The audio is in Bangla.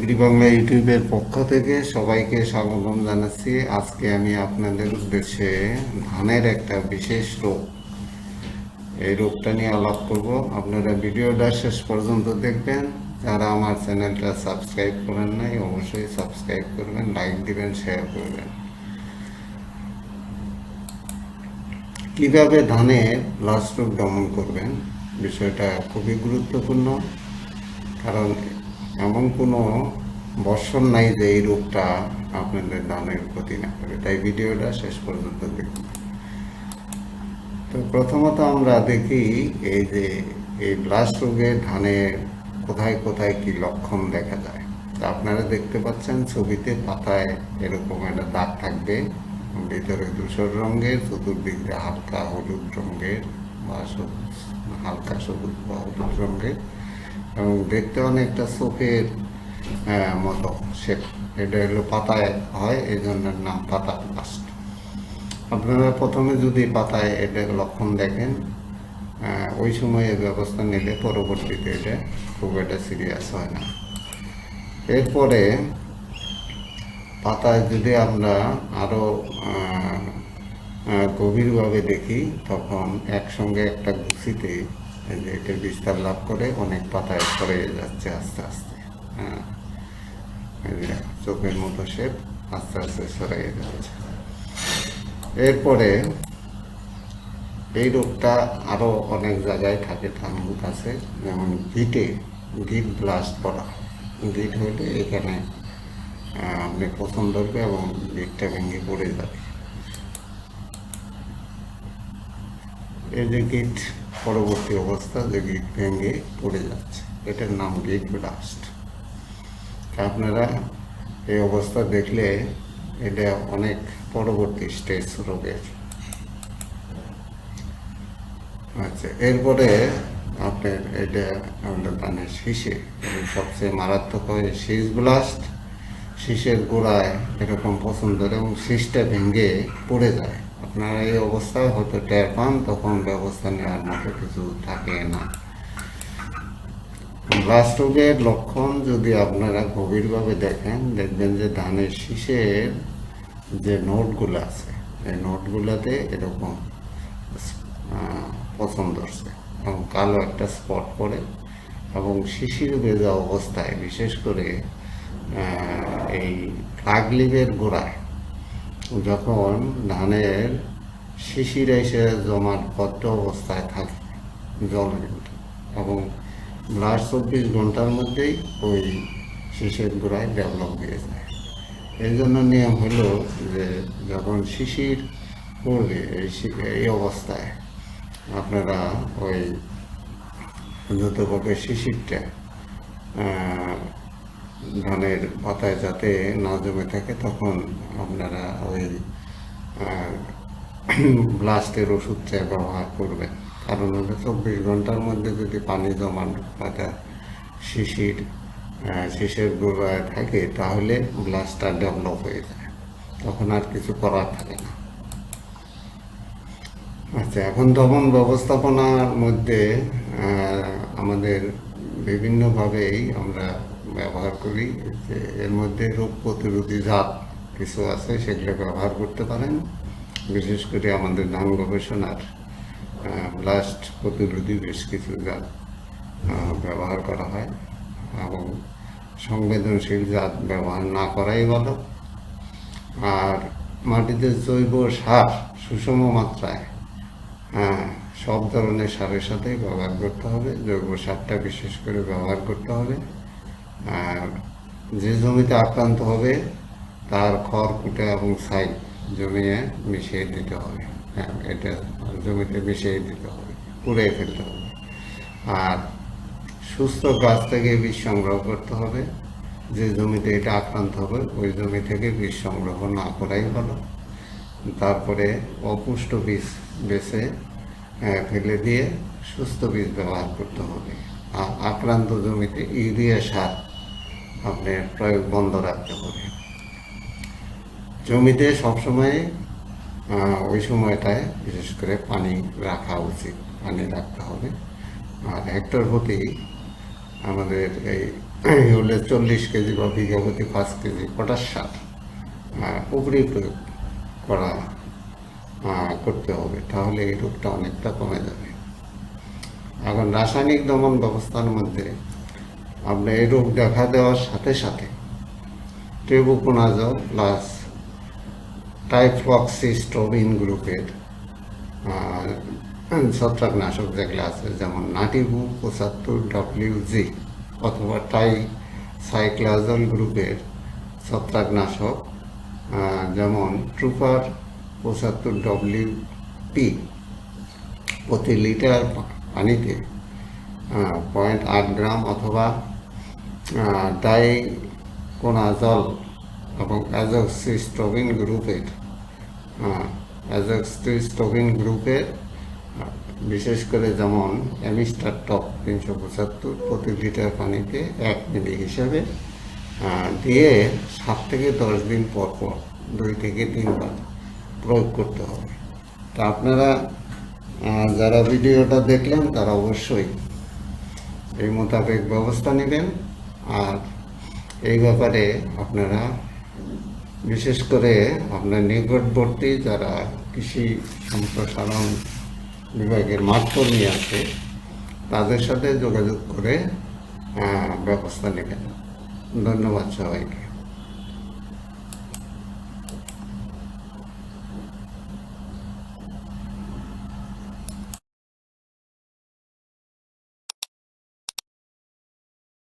এগ্রি বাংলা ইউটিউবের পক্ষ থেকে সবাইকে স্বাগতম জানাচ্ছি। আজকে আমি আপনাদের উদ্দেশ্যে ধানের একটা বিশেষ রোগ, এই রোগটা নিয়ে আলাপ করব। আপনারা ভিডিওটা শেষ পর্যন্ত দেখবেন। যারা আমার চ্যানেলটা সাবস্ক্রাইব করেন নাই অবশ্যই সাবস্ক্রাইব করবেন, লাইক দিবেন, শেয়ার করবেন। কিভাবে ধানের ব্লাস্ট রোগ দমন করবেন, বিষয়টা খুবই গুরুত্বপূর্ণ। কারণ এমন কোনো বর্ষণ নাই যে এই রোগটা আপনাদের ধানের ক্ষতি না করে, তাই ভিডিওটা শেষ পর্যন্ত দেখুন। তো প্রথমত আমরা দেখি এই ব্লাস্ট রোগে ধানের কোথায় কোথায় কি লক্ষণ দেখা যায়। তা আপনারা দেখতে পাচ্ছেন ছবিতে, পাতায় এরকম একটা দাগ থাকবে, ভিতরে ধূসর রঙের, চতুর্দিক দিয়ে হালকা হলুদ রঙের বা হালকা সবুজ বা হলুদ রঙের, এবং দেখতে অনেকটা চোখের মতো শেপ। এটা হলো পাতায় হয়, এই জন্য নাম পাতা ব্লাস্ট। আপনারা প্রথমে যদি পাতায় এটার লক্ষণ দেখেন, ওই সময়ে ব্যবস্থা নিলে পরবর্তীতে এটা খুব একটা সিরিয়াস হয় না। এরপরে পাতায় যদি আমরা আরও গভীরভাবে দেখি, তখন একসঙ্গে একটা গুছিতে এটা বিস্তার লাভ করে অনেক পাতায় ছড়িয়ে যাচ্ছে আস্তে আস্তে। চোখের মতো শেপ আস্তে আস্তে ছড়িয়ে যাচ্ছে। এরপরে এই রোগটা আরও অনেক জায়গায় থাকে, ধান গাছে, যেমন গিট ব্লাস্ট করা। গিট হলে এখানে আপনি পছন্দ ধরবে এবং গিটটা ভেঙে পড়ে যাবে। এই যে গিট পরবর্তী অবস্থা, যে গিট ভেঙে পড়ে যাচ্ছে, এটার নাম গিট ব্লাস্ট। আপনারা এই অবস্থা দেখলে এটা অনেক পরবর্তী স্টেজ রোগের। আচ্ছা, এরপরে আপনার এটা আমাদের ধানের শীষে সবচেয়ে মারাত্মক হয় শীষ ব্লাস্ট। শীষের গোড়ায় এরকম পছন্দ এবং শীষটা ভেঙে পড়ে যায়। আপনারা এই অবস্থায় হয়তো টের পান, তখন ব্যবস্থা নেওয়ার মতো কিছু থাকে না। ব্লাস্ট রোগের লক্ষণ যদি আপনারা গভীরভাবে দেখেন, দেখবেন যে ধানের শীষের যে নোটগুলো আছে, এই নোটগুলোতে এরকম পছন্দ হচ্ছে এবং কালো একটা স্পট পড়ে, এবং শিশির ভেজা অবস্থায়, বিশেষ করে এই কাগলিবের গোড়ায় যখন ধানের শিশির এসে জমাটবদ্ধ অবস্থায় থাকে জলের, এবং লাস্ট 24 ঘন্টার মধ্যেই ওই শিশির গোড়ায় ডেভেলপ হয়ে যায়। এই জন্য নিয়ম হলো যে যখন শিশির পড়বে এই অবস্থায় আপনারা ওই দ্রুতপক্ষে শিশিরটা ধানের পাতায় যাতে না জমে থাকে, তখন আপনারা ওই ব্লাস্টের ওষুধটা ব্যবহার করবেন। কারণ ওটা 24 ঘন্টার মধ্যে যদি পানি জমান পাতা শিশির গোড়ায় থাকে, তাহলে ব্লাস্টটা ডেভেলপ হয়ে যায়, তখন আর কিছু করার থাকে না। আচ্ছা, এখন দমন ব্যবস্থাপনার মধ্যে আমাদের বিভিন্নভাবেই আমরা ব্যবহার করি। যে এর মধ্যে রোগ প্রতিরোধী জাত কিছু আছে, সেগুলো ব্যবহার করতে পারেন। বিশেষ করে আমাদের ধান গবেষণার ব্লাস্ট প্রতিরোধী বেশ কিছু জাত ব্যবহার করা হয়, এবং সংবেদনশীল জাত ব্যবহার না করাই ভালো। আর মাটিতে জৈব সার সুষম মাত্রায় সব ধরনের সারের সাথেই ব্যবহার করতে হবে। জৈব সারটা বিশেষ করে ব্যবহার করতে হবে। আর যে জমিতে আক্রান্ত হবে তার খড় কুটা এবং ছাই জমিয়ে মিশিয়ে দিতে হবে। এটা জমিতে মিশিয়ে দিতে হবে, পুড়িয়ে ফেলতে হবে। আর সুস্থ গাছ থেকে বীজ সংগ্রহ করতে হবে। যে জমিতে এটা আক্রান্ত হবে ওই জমি থেকে বীজ সংগ্রহ না করাই ভালো। তারপরে অপুষ্ট বীজ বেছে ফেলে দিয়ে সুস্থ বীজ ব্যবহার করতে হবে। আক্রান্ত জমিতে ইউরিয়া সার আপনার প্রয়োগ বন্ধ রাখতে হবে। জমিতে সবসময় ওই সময়টায় বিশেষ করে পানি রাখা উচিত, পানি রাখতে হবে। আর হেক্টর প্রতি আমাদের এই হলে 40 কেজি বা বিঘা প্রতি 5 কেজি পটাশ সার উপরি প্রয়োগ করা করতে হবে, তাহলে এই রোগটা অনেকটা কমে যাবে। এখন রাসায়নিক দমন ব্যবস্থার মধ্যে আপনার এই রোগ দেখা দেওয়ার সাথে সাথে টেবুকোনাজল প্লাস টাইফ্লক্সিস্ট্রোবিন গ্রুপের ছত্রাকনাশক যেগুলো আছে, যেমন নাটিভু 75WG অথবা সাইক্লাজল গ্রুপের ছত্রাকনাশক যেমন ট্রুপার 75WP প্রতি লিটার পানিতে 0.8 গ্রাম অথবা ডাইকোনাজল এবং অ্যাজোক্সিস্ট্রোবিন গ্রুপের বিশেষ করে যেমন অ্যামিস্টার টপ 375 প্রতি লিটার পানিতে 1 মিলি হিসাবে দিয়ে 7 থেকে 10 দিন পর পর 2 থেকে 3 বার প্রয়োগ করতে হবে। তা আপনারা যারা ভিডিওটা দেখলেন তারা অবশ্যই এই মোতাবেক ব্যবস্থা নেবেন। আর এই ব্যাপারে আপনারা বিশেষ করে আপনার নিকটবর্তী যারা কৃষি সম্প্রসারণ বিভাগের মাঠকর্মী আছে তাদের সাথে যোগাযোগ করে ব্যবস্থা নেবেন। ধন্যবাদ সবাইকে।